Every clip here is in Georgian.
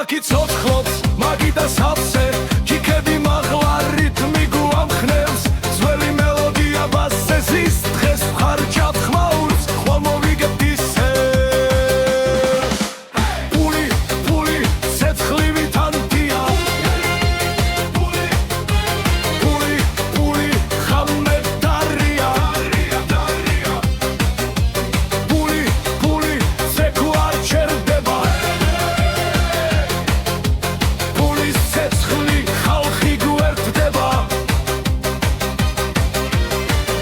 ქალაქი ცოცხლობს მაგიდა სავსე ჩიქები მაღლა რითმი გვამხნევს ძველი მელოდია ბასზე ზის დღეს ხარჯავ ხმაურს ხვალ მოვიგებთ ისე პული ცეცხლივი თანდია პული ხამე დარია პული ზეკუ არ ჩერდება პულის ცეცხლი ხალხი გვერდდება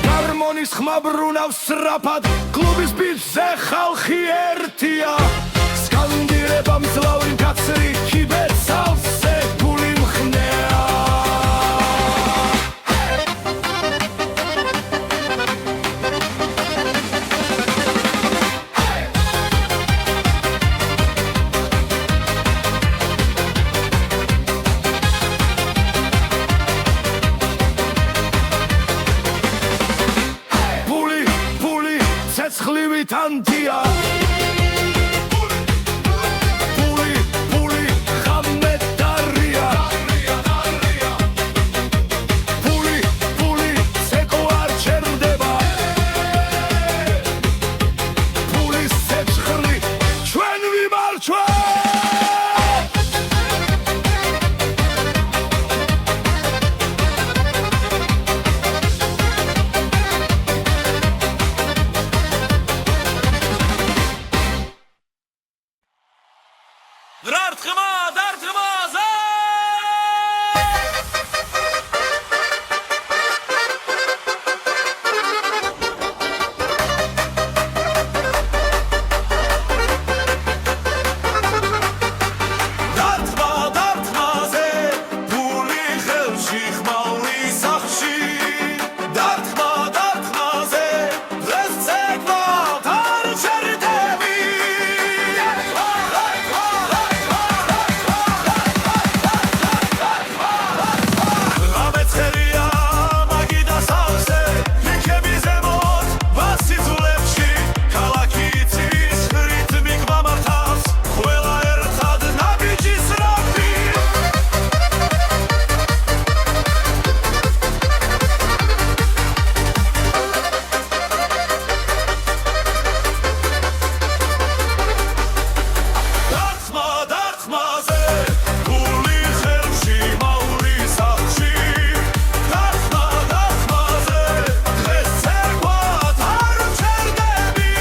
გარმონის ხმა ბრუნავს სწრაფად კლუბის ბიჭზე ხალხი ერთია სკანდირება მძლავრი კაცრი ჩიბეთ სავსე პული მხნეა პული ცეცხლივი თანდია პული ხამე დარია პული ზეკუ არ ჩერდება პულის ცეცხლი ჩვენ ვიმარჩვენთ დარტყმაზე დარტყმაზე პული ხელში ხმაური სახში დარტყმაზე დღეს ცეკვავთ არ ჩერდები ამეცხერია მაგიდა სავსე იქები ზემოთ ბასიძულებში ქალაქი იცის რითმი გვამართავს ყველა ერთად ნაბიჯის რაფი დარტყმაზე პული ხელში მაური სახში დარტყმაზე დღეს ცეკვავთ არ ჩერდები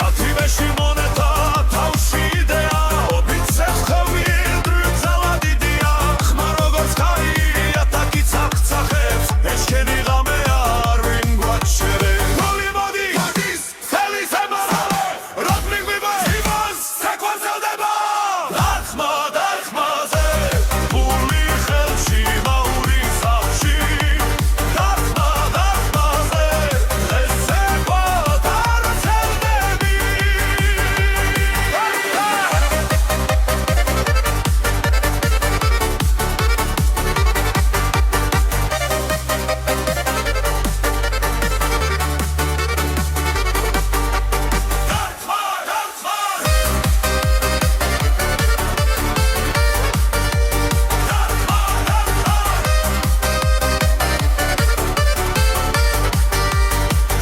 ათივეში მონეტა თავში იდეა ოფიცერს ხევიერი ძალადიდია ხმა როგორც ხაია ტაკი ცახცახებს ეს შენი ღამე არ ვინ გვაჩერებს გოლი მოდი ცელის ემარალე როდნი გვიბეს იმას ცეკვანძელდება დარტყმაზე პული ხელში მაური სახში დარტყმაზე დღეს ცეკვავთ არ ჩერდები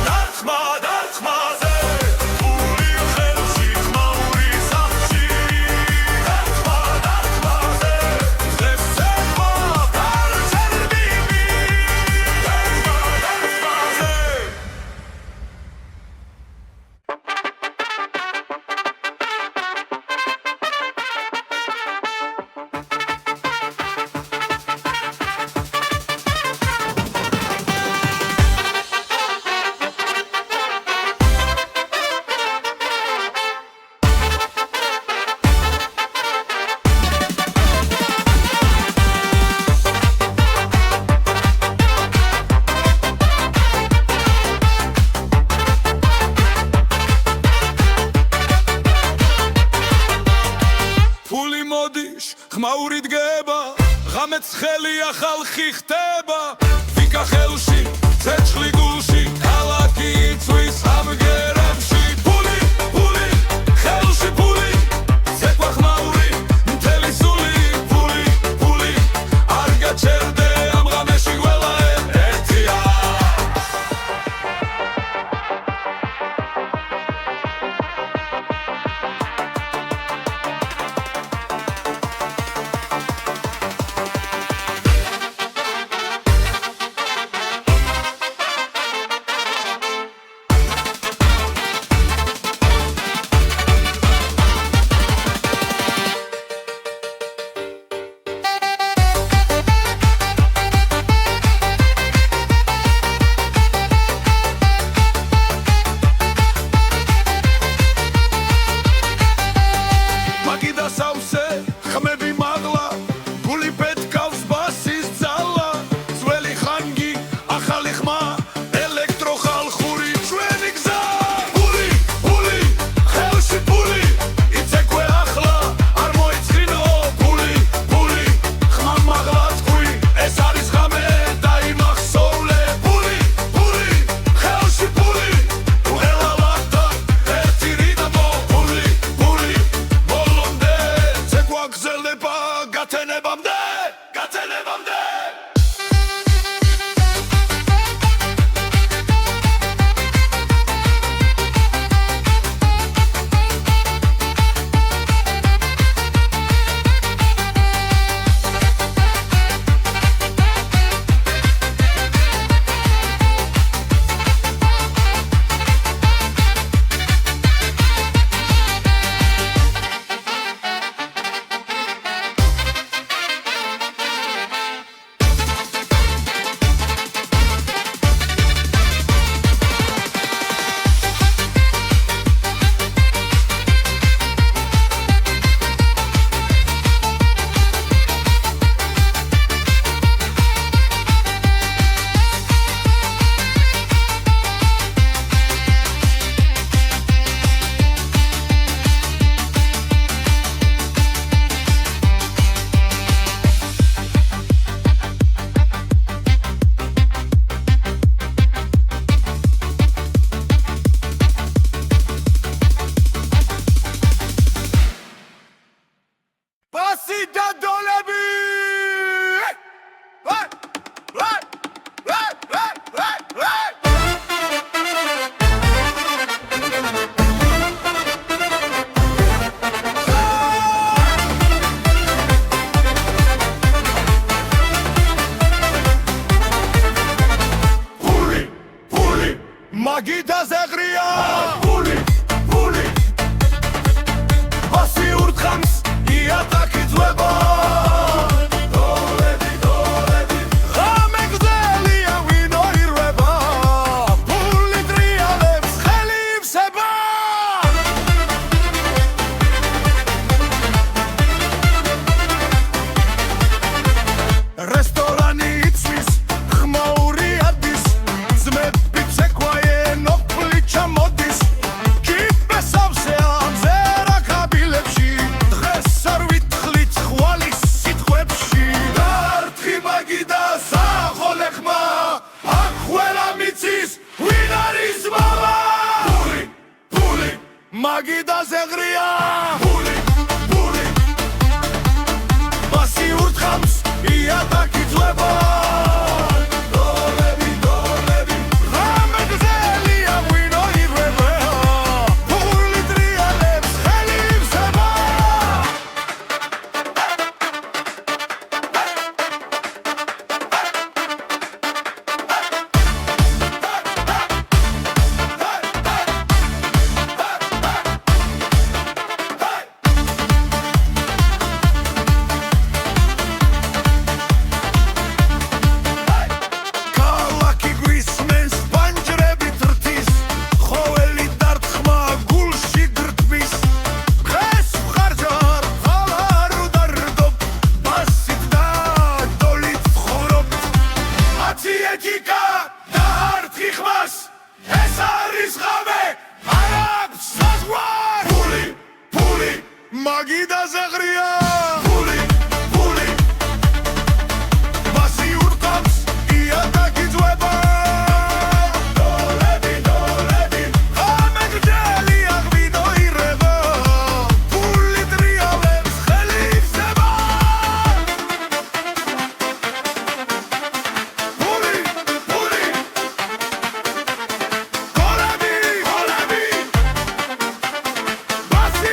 დარტყმაზე პული ხელში ხმაური სახში დარტყმაზე დღეს ცეკვავთ არ ჩერდები პული მოდის ხმაური დგება ღამეცხელია ხალხი ხდება ვიკა ხელში ცეცხლი გულში ქალაქი იცვის ამგერებში პული ხელში პული მაგიდაზე ღრია ფული ბასი ურთხავს იატაკი ძვება მაგიდაზე ღრია ფული ბასი ურთხავს იატაკი ძვება დოლები ამეგდელი აღვინო ირება ფული ტრიალებს ხელი იფსება ფული გოლები ბასი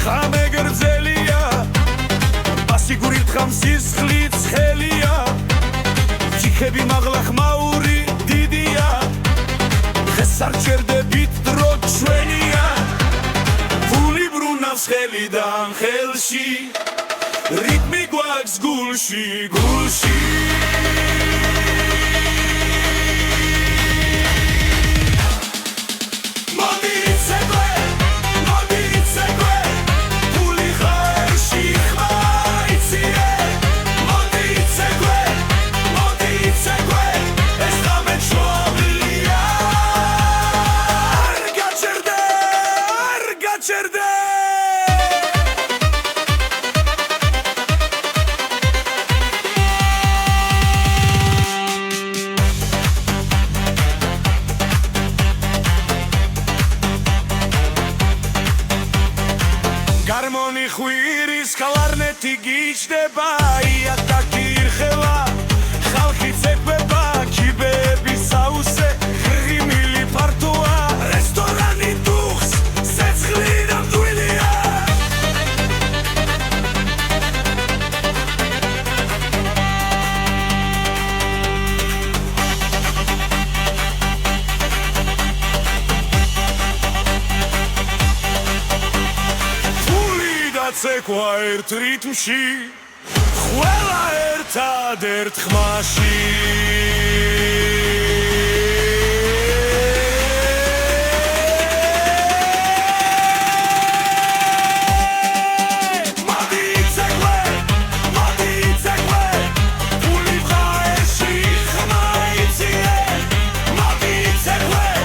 ხამეგრძელია ბასი გურირთხავს სისხლით ცხელია ჩიქები მაღლა ხმაური დიდია დღეს არ ჩერდებით დრო ჩვენია ფული ბრუნავს ხელიდან ხელში რიტმი გვაქვს გულში გარმონი ხვირის კლარნეტი გიჩდება იატაკი ირხევა ხალხი ცეკვება კიბეების საუსე ღიმილი ფართოა რესტორანი დუხს სეცხლი და მდვილია ცეკვა ერთ რიტმში ყველა ერთადერთ ხმაში Hey!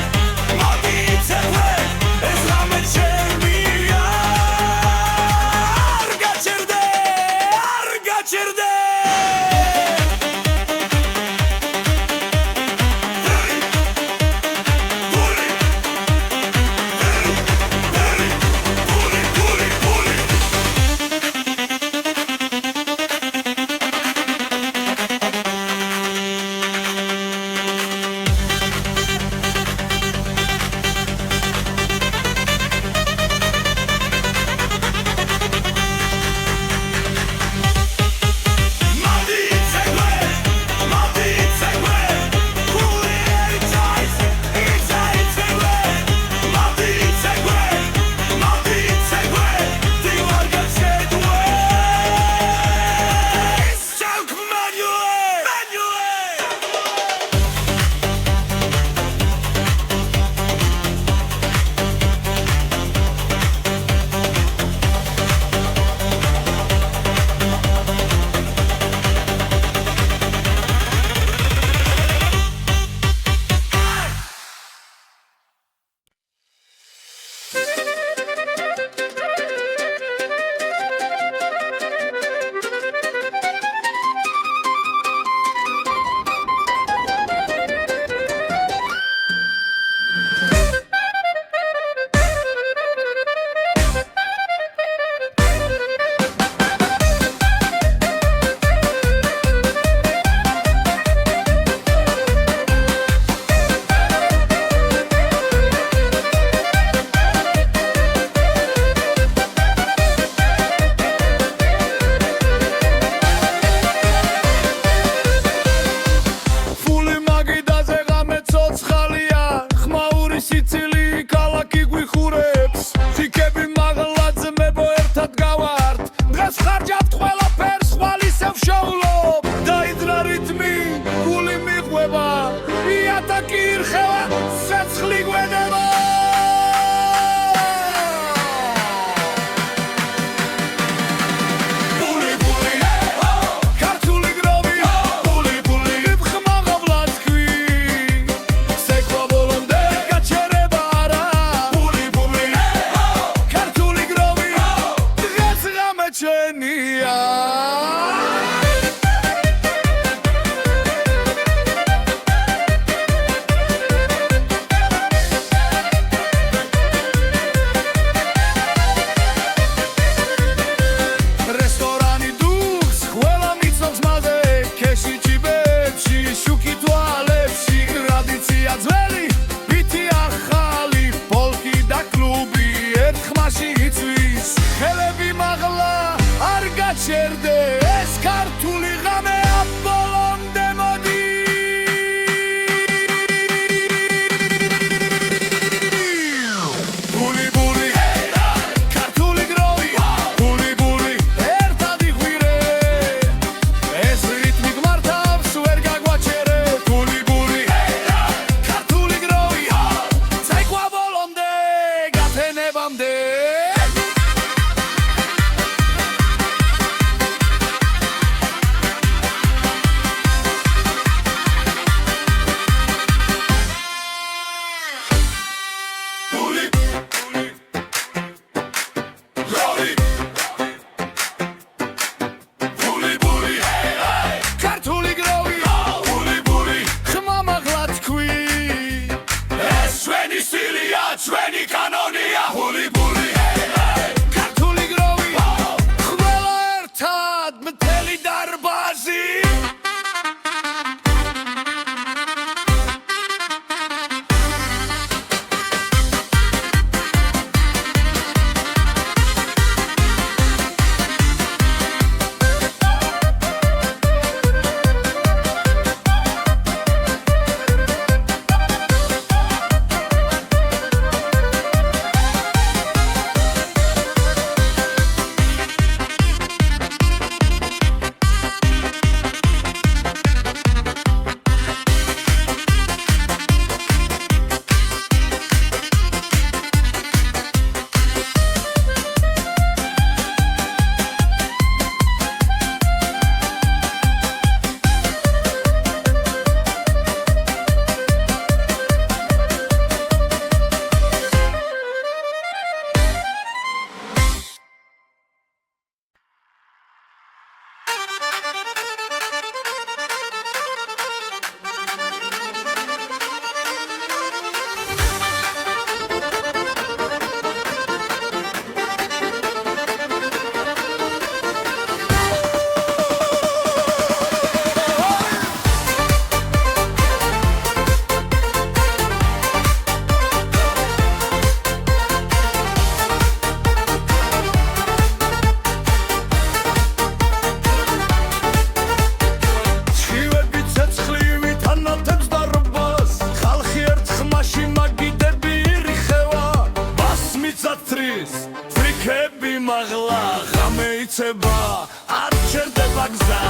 გზა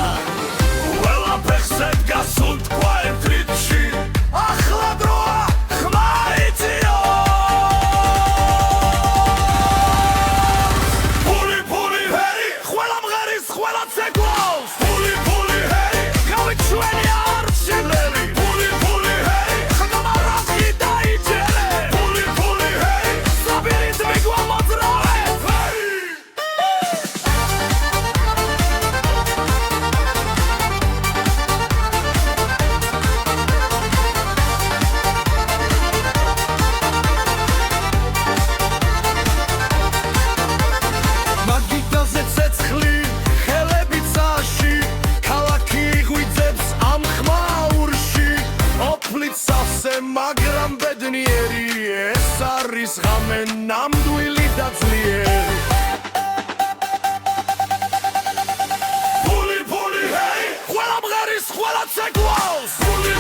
ყველაფერს ედგას უთქვა ერთ რიცხვში ახლა დროა ხმა იწიო ფული ჰეი ყველა მღერის ყველა ცეკვავს ფული ჰეი გავით ჩვენი არჩევნები ფული ჰეი ხმა რაზი დაიჯერე ფული ჰეი საბირით მიგვამოძრავე მაგიდაზე ცეცხლი ხელები წაში ქალაქი ღვიძებს ამ ხმაურში ოფლით სავსე მაგრამ ბედნიერი ეს არის ღამე ნამდვილი და ძლიერი ფული ჰეი ყველა მღერის ყველა ცეკვავს ფული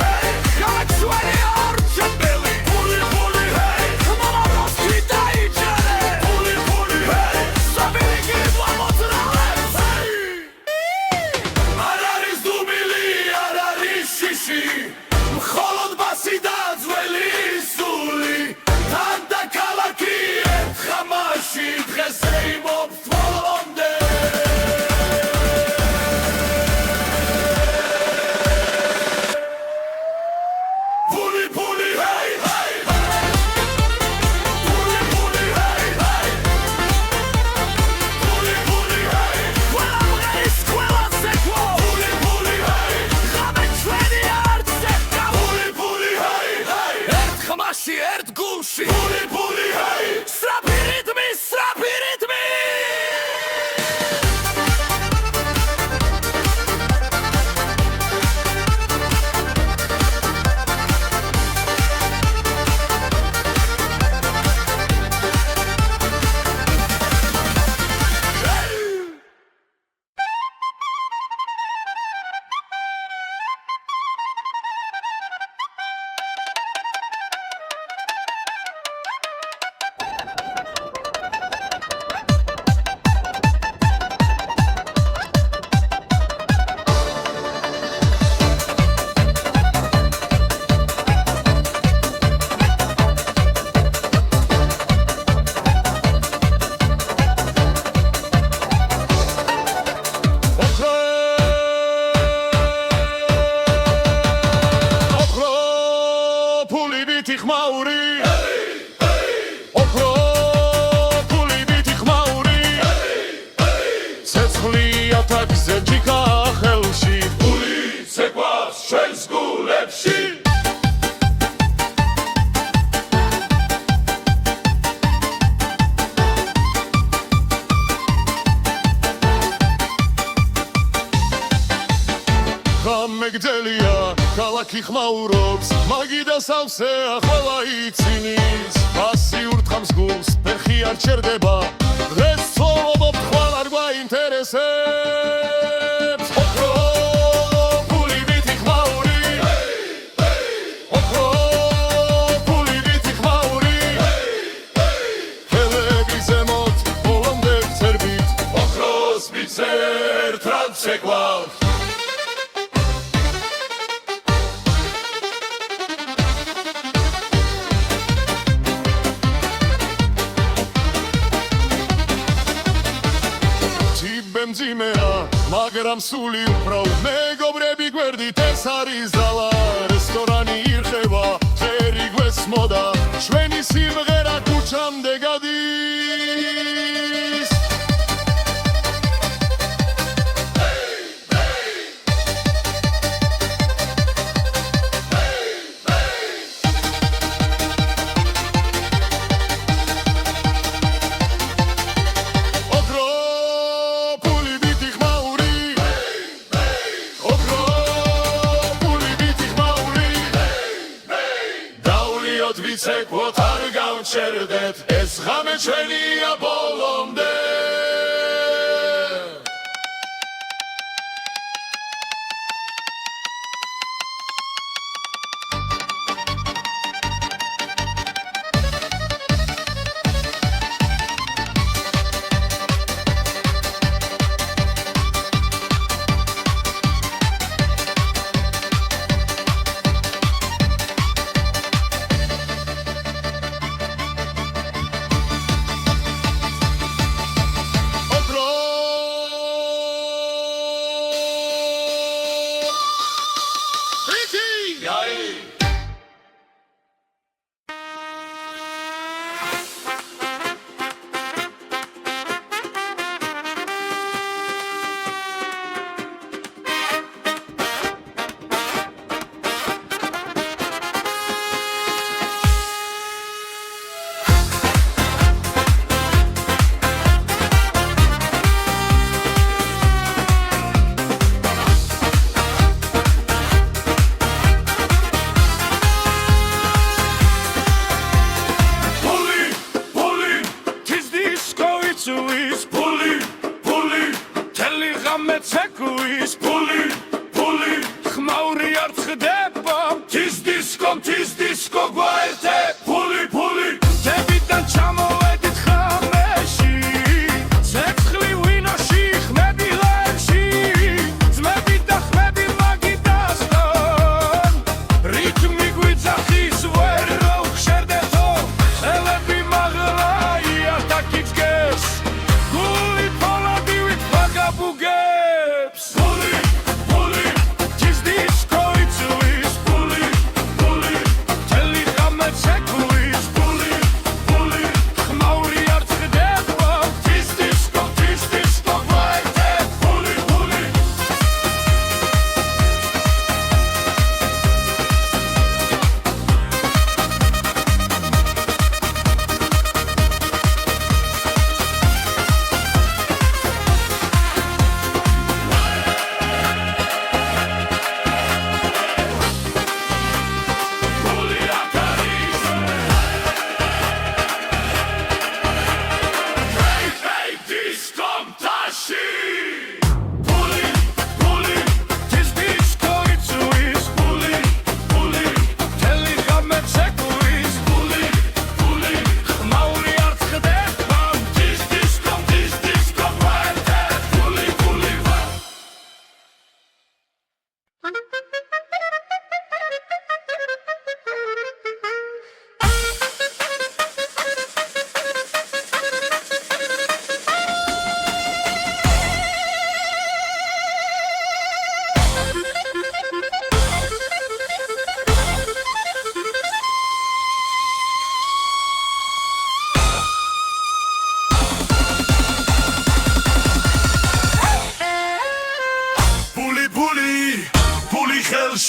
ჰეი გავეთ ჩვენი არჩევნები ფული ჰეი ხმა რაზი დაიჯერე ფული ჰეი საბირით მიგვამოძრავე არ არის დუმილი არ არის შიში მხოლოდ ბასი და ძველი სული თან და ქალაქი ერთ ხამაში დღეს ეიმობს ბოლომდე ფული ჰეი ფული ჰეი ფული ჰეი ყველა მღერის ყველა ცეკვა ფული ჰეი ღამე ჩვენი არჩევნა ფული ჰეი ერთ ხმაში ერთ გულში ფული ჰეი სწრაფი რიტმი ფული ხმაური ოქრო ფული ხმაური ცეცხლი ათაკზე ჯიქა ხელში ფული ცეკვავს ჩვენს გულებში მეგდელია ქალაქი ხმაურობს მაგიდა სავსე ახლა იცინის ასი ურთხამს გულს ფეხი არ ჩერდება დღეს ცხოვრობ ხვალ არ გვაინტერესებს ოქრო ფული ხმაური ოქრო ფული ხმაური ხელები ზემოთ ბოლომდე ვცერბით ოქროს მიცერ ტრანსეკვავს მძიმეა მაგრამ სული უფრო მეგობრები გვერდით ეს არის ზალა რესტორანი ირხევა ხერი გვესმოდა ჩვენი სიმღერა ქუჩამდე გადის ვიცეკვოთ არ გავჩერდეთ ეს ღამე ჩვენია ბოლომდე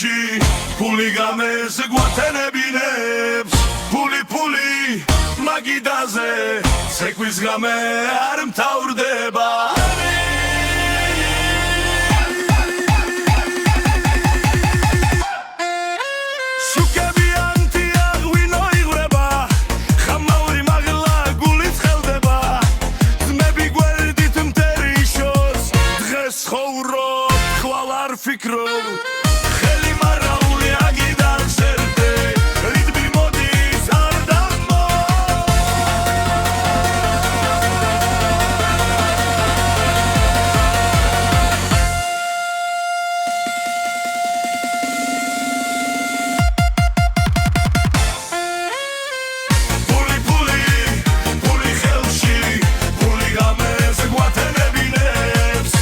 ხელში ფული გამეს გვათენებინებს ფული მაგიდაზე ცეკვის გამე არ მთავრდება Fikro Kheli marauli agidan serte ritmi modis ardamo Puli khelshi puli games guatenebinebs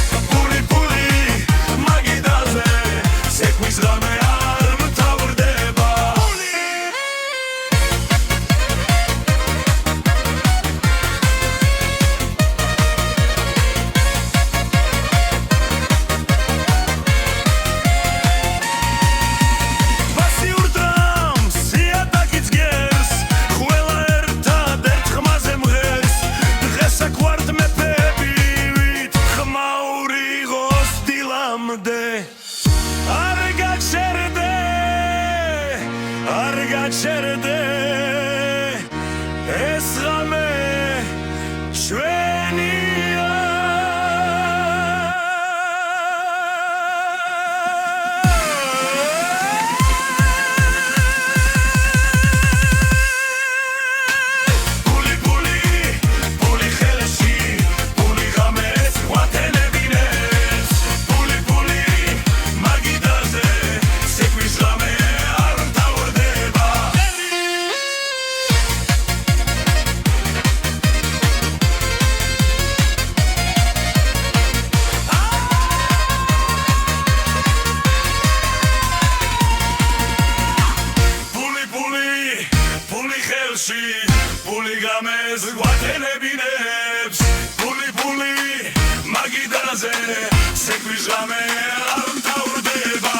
Argacherde esrame shvenia Puli khelshi puli games guatenebinebs puli magidaze sekvis game Puli games guatenebinebs Puli magidaze sekvis game ar mtavrdeba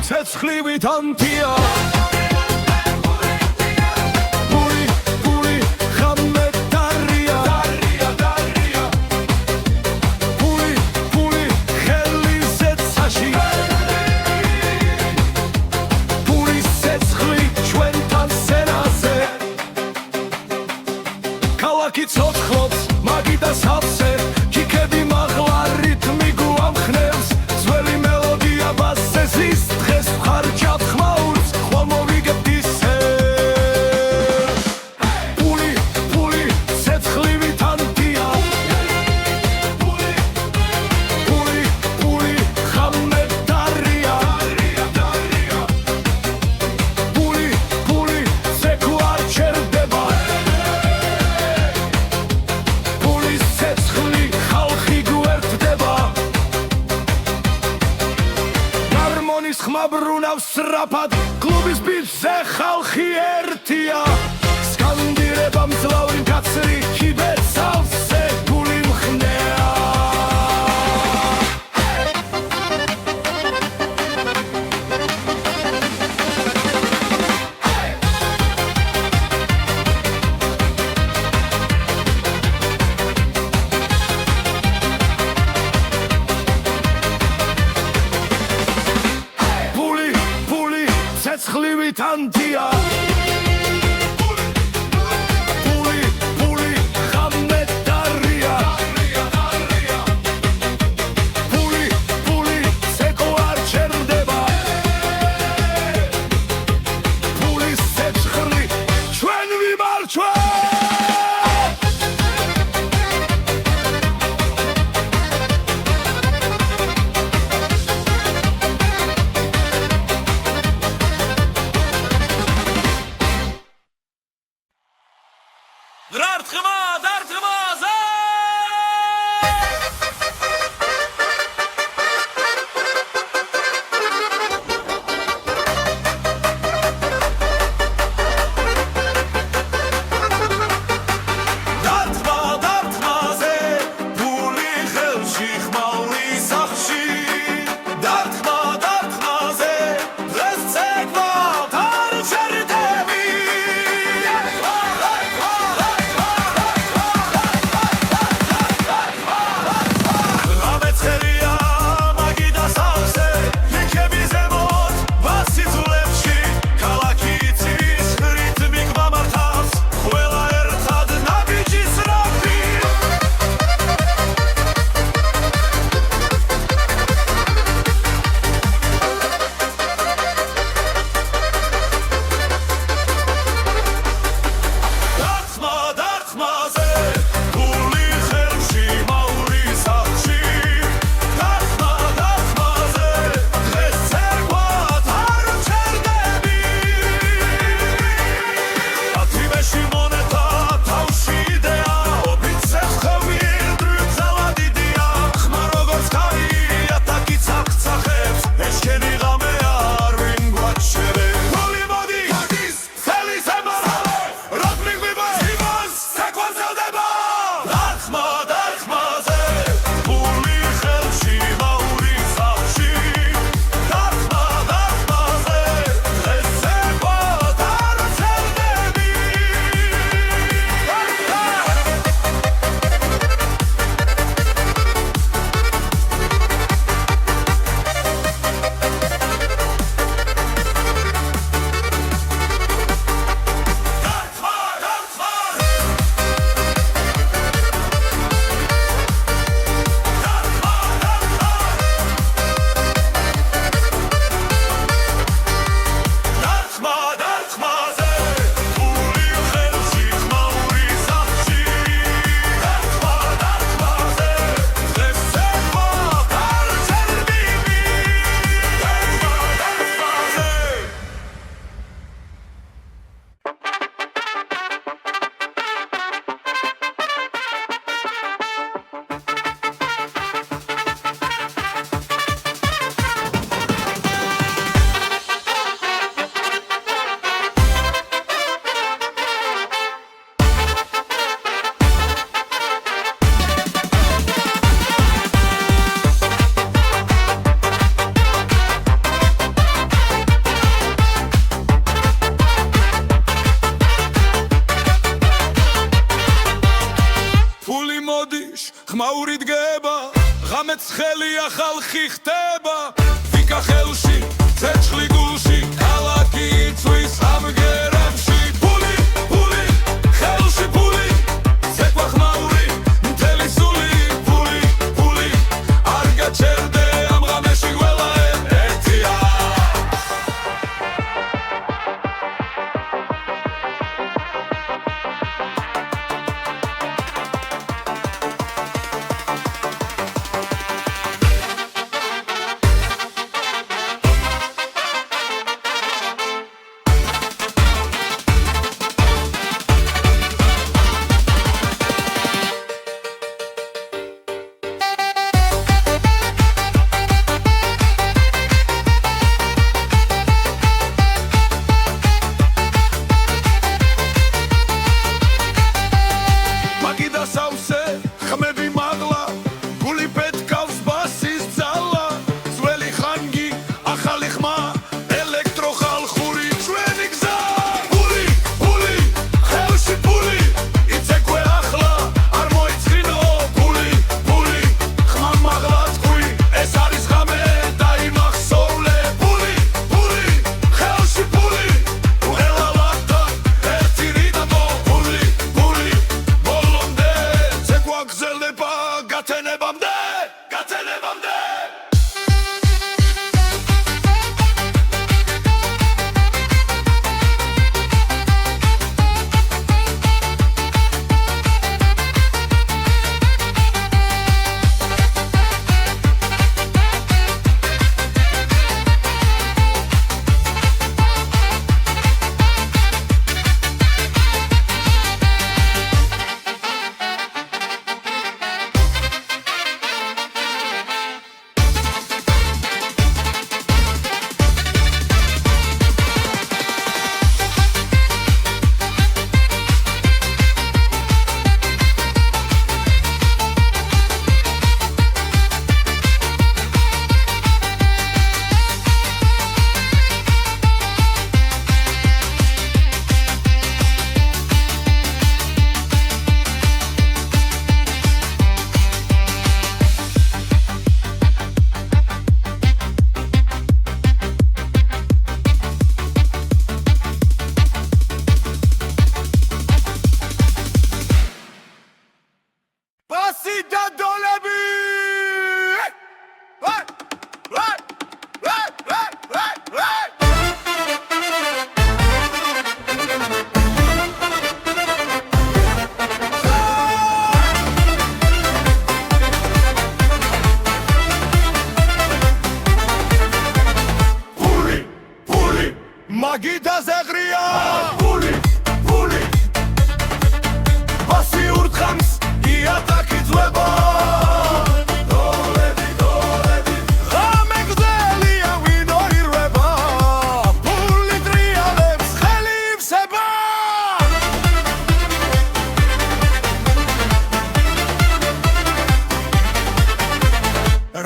Cetschliwit antia Puli khamet daria Puli kheli setsashi Puli setschli ჩვენთან სენაზე ქალაქი ცოცხლობს მაგიდა სავსე ჩიქები მაღლა რითმი გვამხნევს ძველი მელოდია ბასესის დღეს ხარჯავ ხმაურს ხვალ მოვიგებთ ისე Puli ცეცხლივით ანტია Puli ხამეთ დარია Puli ცექვა არ ჩერდება Pulis ცეცხლი ხალხი გვერდდება Harmonis ხმაბრუნავს სწრაფად კლუბის ბიჭზე ხალხი ერთია სკანდირება მძლავრი კაცრი ჩიბერს ავსე გული მხნეა Puli ცეცხლივით ანტია Puli ხამეთ დარია დარტყმაზე ხმაური დგება ღამეც ხელია ხალხი ხდება ვიკა ხელში ცეცხლი გულში ქალაქი იწვის ამგერებში ფული ხელში ფული ცეკვა ხმაური მთელი სული ფული არ გაჩერდე ამ ღამეში ყველა ერთია მაგიდაზე ღრია ფული ბასი ურთხამს იატაკი ძვება ღამე გრძელია ვინო ირვება ფული ტრიალებს ხელი ივსება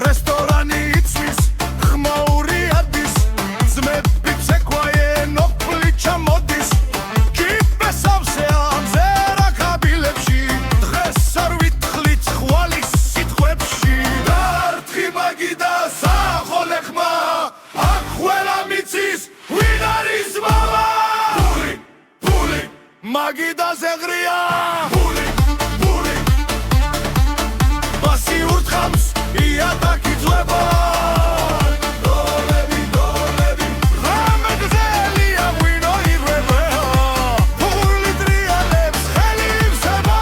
რესტორანი იცვის ხმაური ადის ძმები ცეკვაენ ოფლი ჩამოდის კიპესავსე ამზერა კაბილებში დღეს არ ვითხლით ხვალის სიტყვებში დარტყი მაგიდა სახოლე ხმა აქ ყველა მიცის ვინ არის მამა ფული მაგიდაზე ღრია ფული ბასი ურთხამს იატაკი ძვება ღამე გრძელია ვინო ირვება ფული ტრიალებს ხელი ივსება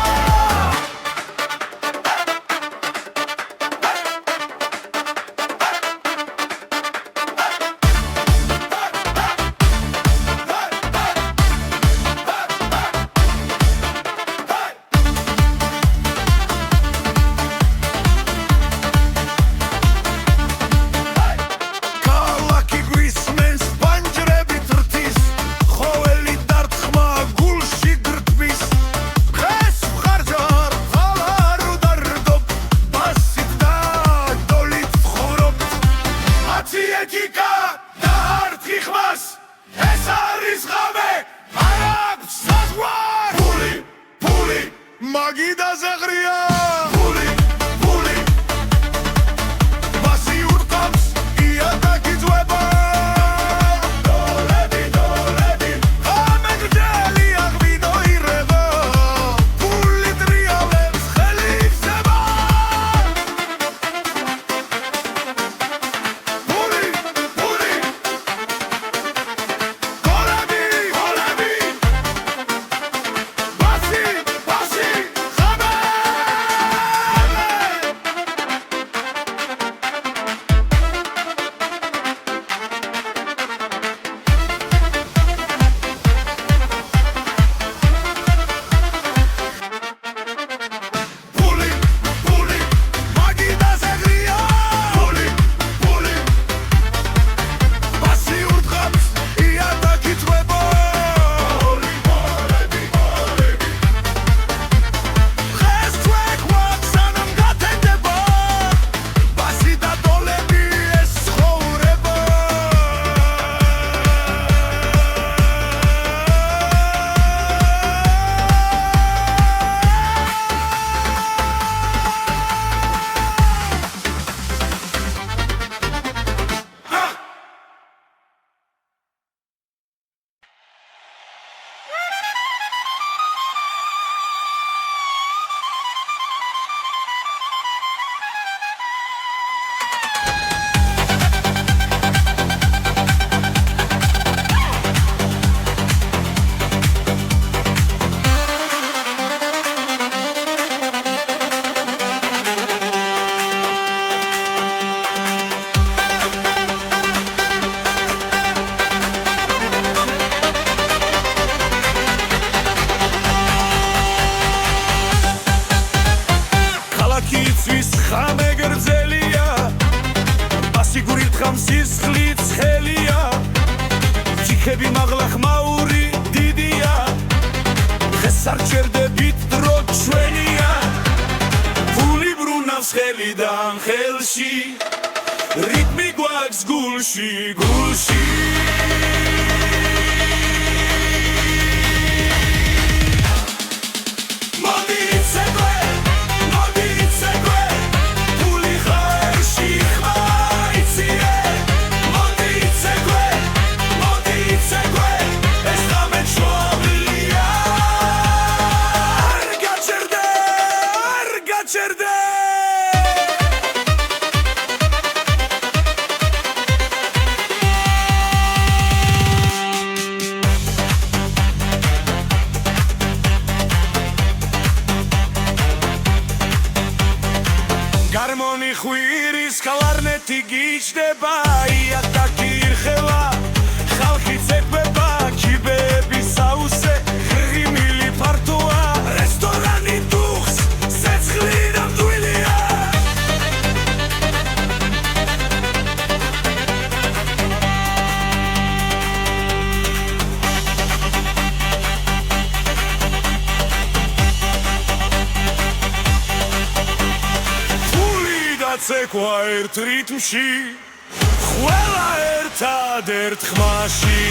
ქალაქი გვისმენს პანჯრებით რთის ხოველი დარტყმა გულში გრდბის დღეს ვხარჯარ ხალარ უდარდობ ბასით და დოლით ვხურობ ათი ეთიკა და არტყი ხმას ეს არის ღამე არ აქვს საზღვარი ფული მაგიდაზე ღრია ფული ბასი ურთხამს იატაკი ძვება ღამე გრძელია ვინო ირვება ფული ტრიალებს ხელი ივსება ფული გოლები ბასი ღამე ფული მაგიდაზე ღრია ფული ბასი ურთხამს იატაკი ძვება დღეს წვექვათ სანამ გათენდება ბასი და დოლები ეს ცხოვრება ქალაქი იცვის ღამე გრძელია ბასი გურითხამს სისხლით ცხელია ჯიქები მაღლა ხმაური დიდია დღეს არ ჩერდებით დრო ჩვენია ფული ბრუნავს ხელიდან ხელში რიტმი გვაქვს გულში მოდი იცეკვე ფული ხარში ხმა იციე მოდი იცეკვე ეს ღამე ჩვენია არ გაჩერდე გარმონი ხვირის კლარნეტი გიჩდება იატაკი ირხევა ხალხი ცეკვება ცეკვა ერთ რიტმში ყველა ერთად ერთ ხმაში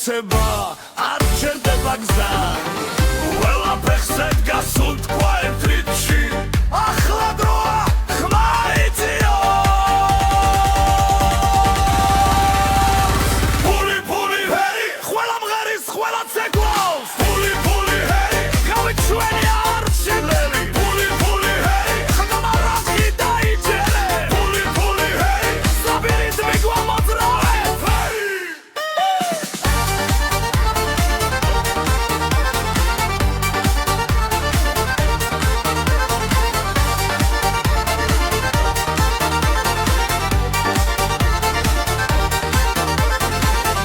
მოცება არ ჩერდება გზა ყველა ფეხზე დგას უთქვა ერთ რიცხვი ახლა დროა ხმა იწიო ფული ფული ჰეი ყველა მღერის ყველა ცეკვავს ფული ფული ჰეი გავით ჩვენი არჩილელი ფული ფული ჰეი ხმა რაზი დაიჯერე ფული ფული ჰეი საბირით მიგვამოძრავე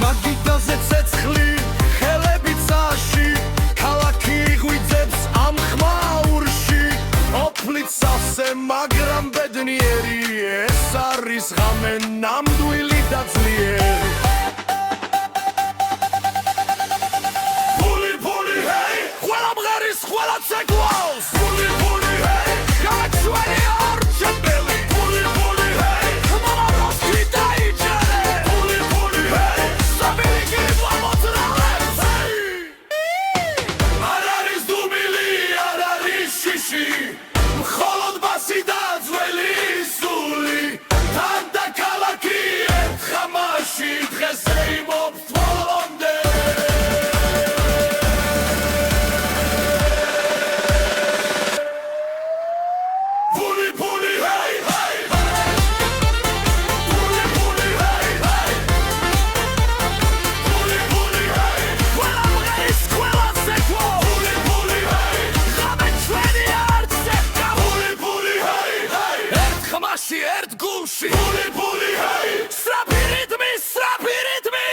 მაგიდაზე ცეცხლი ხელები წაში ქალაქი ღვიძებს ამ ხმაურში ოფლით სავსე მაგრამ ბედნიერი ეს არის ღამე ნამდვილი და ძლიერი ფული ფული ჰეი ყველა მღერის ყველა ცეკვავს ფული ფული ჰეი გავეთ ჩვენი არჩეველი ფული ფული ჰეი ხმა რაზი დაიჯერე ფული ფული ჰეი საბირით მიგვამოძრავე არ არის დუმილი არ არის შიში მხოლოდ ბასი და ძველი სული თან და ქალაქი ერთ ხამაში დღეს ეიმობს ბოლომდე ფული ფული ჰეი ჰეი ფული ფული ჰეი ჰეი ფული ფული ჰეი ყველა მღერის ყველა ცეკვა ფული ფული ჰეი ღამე ჩვენი არჩევდა ფული ფული ჰეი ჰეი ერთ ხმაში ერთ გულში ფული ფული ჰეი სწრაფი რიტმი სწრაფი რიტმი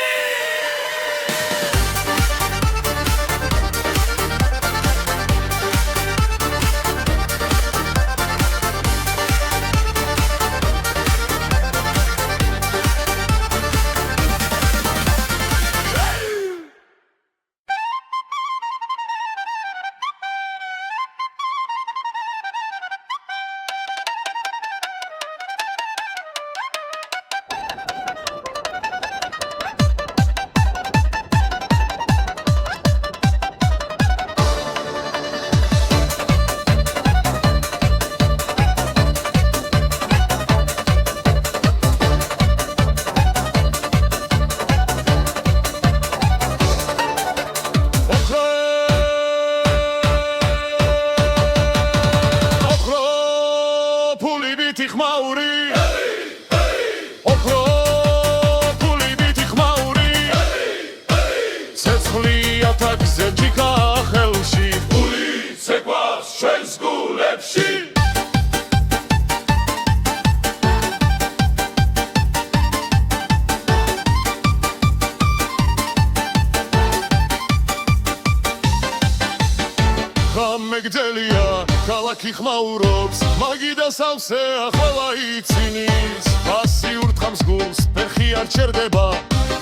ფული ვითი ხმაური ოქრო ფული ვითი ხმაური ცეცხლი ათაგზე ჯიქა ხელში ფული ცეკვავს ჩვენს გულებში მეგძელია ქალაქი ხმაურობს მაგიდა სავსე ახლა იცინის ბასი ურთხავს გულს ფეხი არ ჩერდება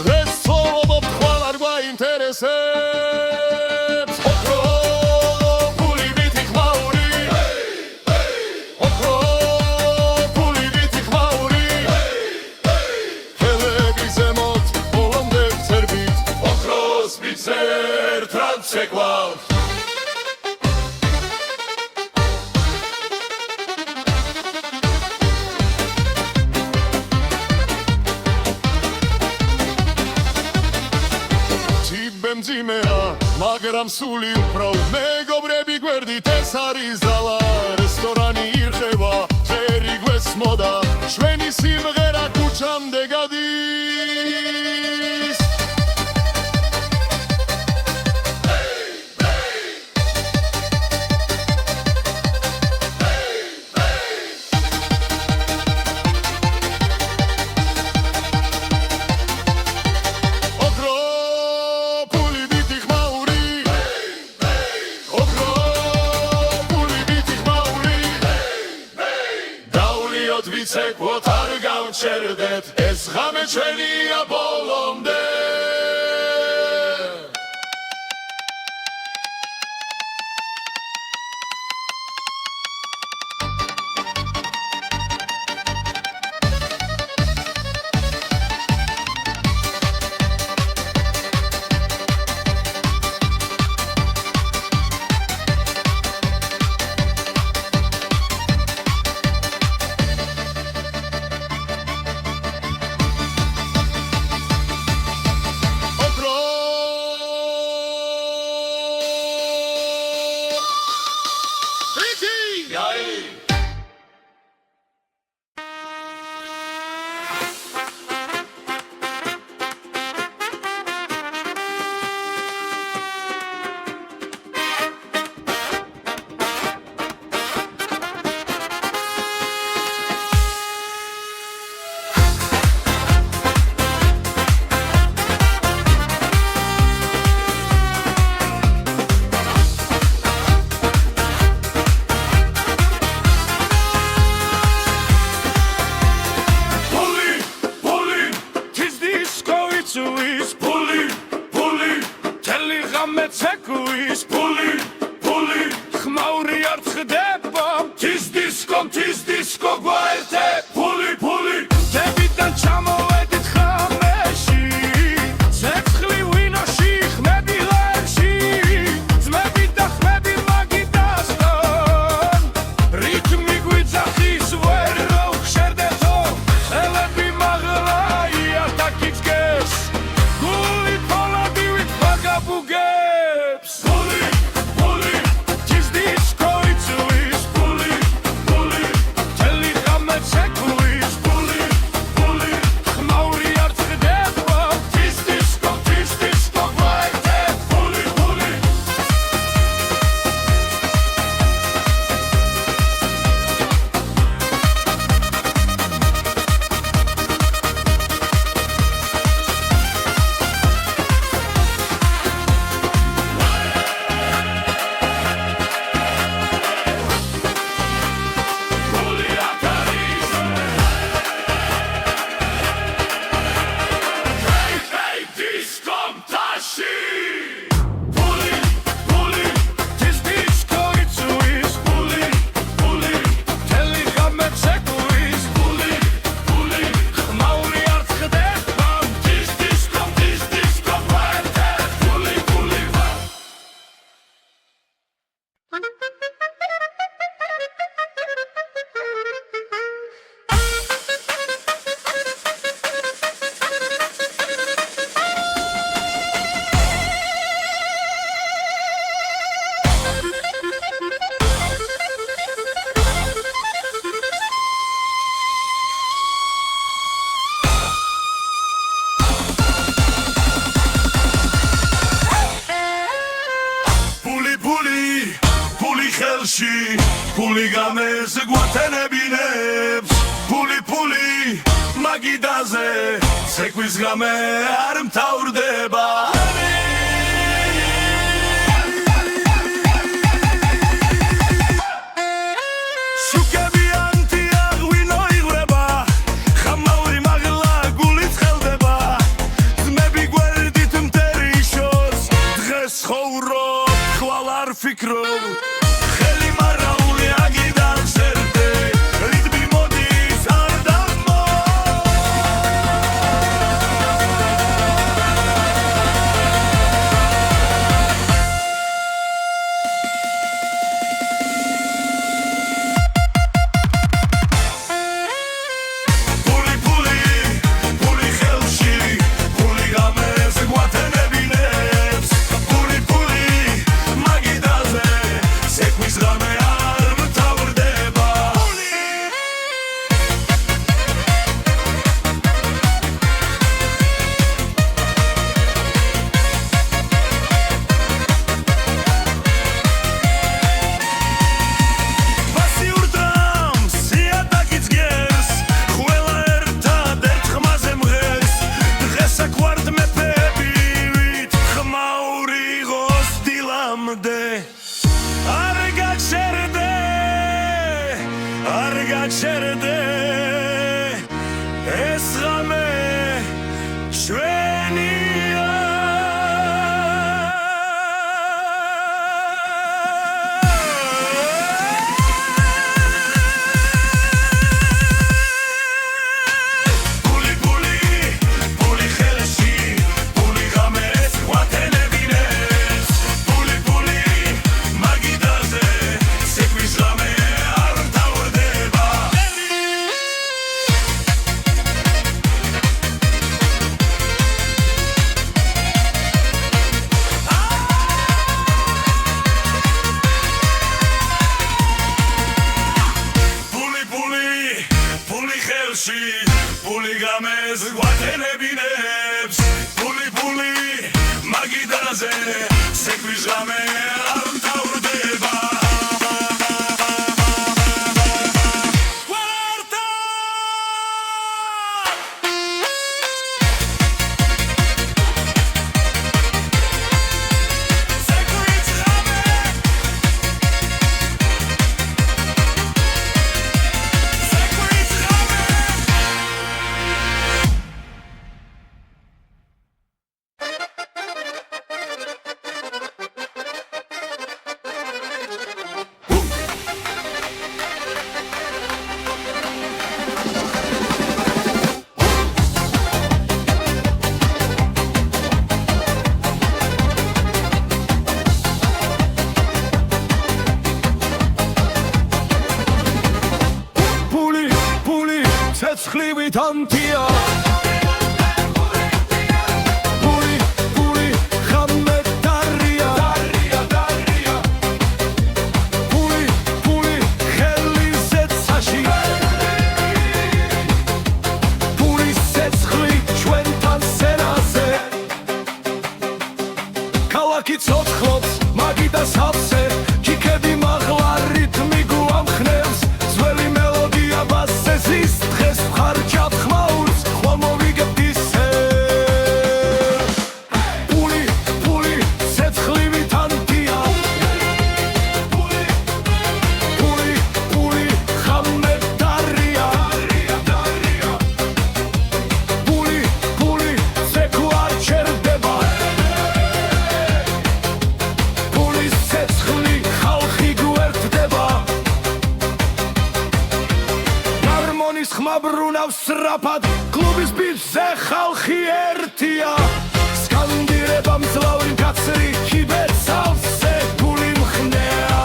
დღეს ცხოვრობ ხვალ არ გვაინტერესებს ოქრო ფული ვითი ხმაური ოქრო ფული ვითი ხმაური ხელები ზემოთ ბოლომდე ვწერბით ოქროს ვიცერთ რაც ცეკვავს მძიმეა მაგრამ სული უფრო მეგობრები გვერდით ეს არის ზალა რესტორანი ირხევა ფერი გვესმოდა ჩვენი სიმღერა ქუჩამდე გადის ვიცეკვოთ არ გავჩერდეთ ეს ღამე ჩვენია ბოლომდე არ ხდება tis disco გვაერთე ფული დებიდან ჩამოვედით ხამეში ცეცხლი ვინოში ხმები ლერში ძმები და ხმები მაგიდასთან რითმი გვიძახის ვერ რო ხშერდეთო ხელები მაღლაია დაკიწყეს გული ფოლადივით ბაგაბუგებს ფული tis disco იწვის ფული თელი ღამე ცეკვლის ფული ხმაური არ წდება tis disco გვაერთე ფული ხელში ფული გამეს გვათენებინებს ფული მაგიდაზე ცეკვის ღამე არ მთავრდება შუკები ანტია ღვინო იღვრება ხამაური მაღლა გული ცხელდება ძმები გვერდით მტერიშოს დღეს ხოვრობ ხვალ არ ფიქრობ ეს ღამე ჩვენია ფული ხელში ფული ღამეს გვათენებინებს ფული მაგიდაზე ცეკვის ღამე არ მთავრდება ფული გამეს გვათენებინებს ფული მაგიდაზე ცეკვის ღამე არ მთავრდება ცეცხლივით ანთია პული ხამე დარია პული ხელი ზეცაში პულის ცეცხლი ჩვენთან სენაზე ქალაქი ცოცხლობს მაგიდა სავსე ჩიქები მაღლა რითმი გვამხნევს ძველი მელოდია ბასზე ზის დღეს ხარჯავ ხმაურს ხვალ მოვიგებთ ისე პული ცეცხლივით ანთია პული ხამე დარია პული ზექო არ ჩერდება პულის ცეცხლი ხალხი გვერდდება გარმონის ხმა ბრუნავს სწრაფად კლუბის ბიჭზე ხალხი ერთია სკანდირება მძლავრი კაცრი ჩიბერს სავსე პული მხნეა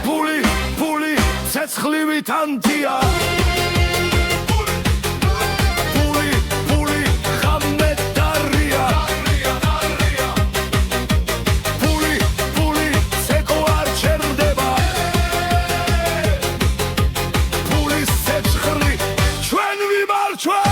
პული ცეცხლივით ანთია პული ხამე დარია პული ზექო არ ჩერდება პულის ცეცხლი ჩვენ ვიმარჯვეთ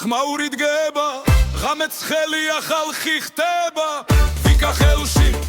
ხმაური დგება ღამეც ხელია ხალხი ხდება ვიკა ხელში